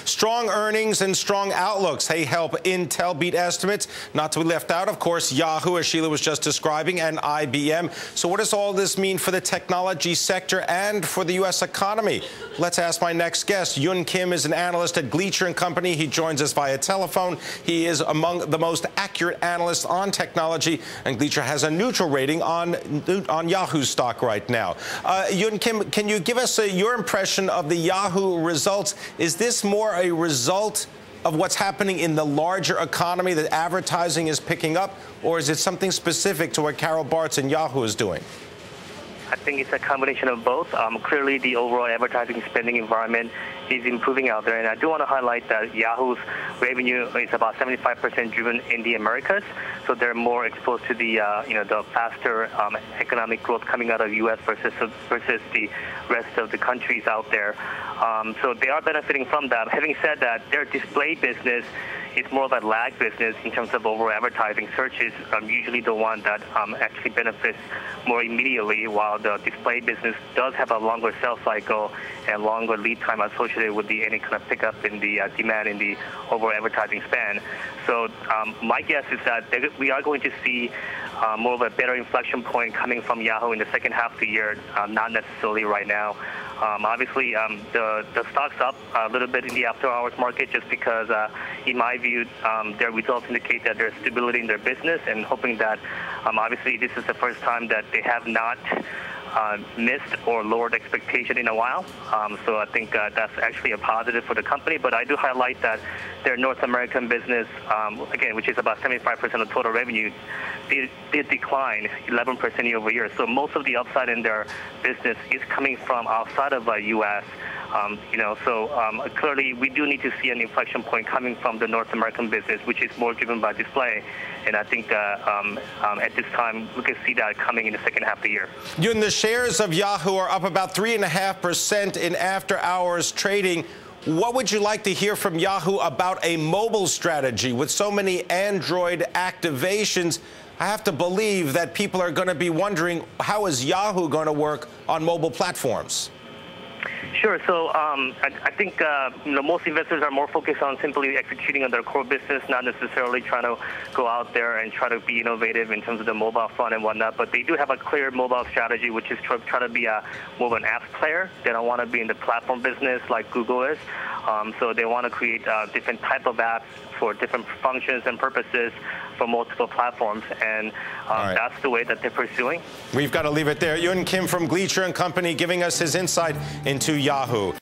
Strong earnings and strong outlooks. Hey, help Intel beat estimates. Not to be left out, of course, Yahoo, as Sheila was just describing, and IBM. So what does all this mean for the technology sector and for the U.S. economy? Let's ask my next guest. Yoon Kim is an analyst at Gleacher Co. He joins us via telephone. He is among the most accurate analysts on technology, and Gleacher has a neutral rating on Yahoo stock right now. Yoon Kim, can you give us your impression of the Yahoo results? Is this more a result of what's happening in the larger economy, that advertising is picking up, or is it something specific to what Carol Bartz and Yahoo is doing? I think it's a combination of both. Clearly, the overall advertising spending environment is improving out there, and I do want to highlight that Yahoo's revenue is about 75% driven in the Americas, so they're more exposed to the the faster economic growth coming out of the U.S. versus the rest of the countries out there. So they are benefiting from that. Having said that, their display business is more of a lag business in terms of overall advertising. Search is usually the one that actually benefits more immediately, while the display business does have a longer sales cycle and longer lead time associated with any kind of pickup in the demand in the overall advertising spend. So my guess is that we are going to see more of a better inflection point coming from Yahoo in the second half of the year, not necessarily right now. Obviously, the stock's up a little bit in the after-hours market just because, in my view, their results indicate that there's stability in their business, and hoping that, obviously, this is the first time that they have not missed or lowered expectation in a while. So I think that's actually a positive for the company. But I do highlight that their North American business, again, which is about 75% of total revenue, did decline 11% year over year. So most of the upside in their business is coming from outside of the U.S. Clearly we do need to see an inflection point coming from the North American business, which is more driven by display. And I think at this time we can see that coming in the second half of the year. Yoon, the shares of Yahoo are up about 3.5% in after-hours trading. What would you like to hear from Yahoo about a mobile strategy? With so many Android activations, I have to believe that people are going to be wondering, how is Yahoo going to work on mobile platforms? Sure. So I think most investors are more focused on simply executing on their core business, not necessarily trying to go out there and try to be innovative in terms of the mobile front and whatnot. But they do have a clear mobile strategy, which is try to be more of an apps player. They don't want to be in the platform business like Google is. So they want to create different type of apps for different functions and purposes for multiple platforms, and that's the way that they're pursuing. We've got to leave it there. Yoon Kim from Gleacher & Company giving us his insight into Yahoo.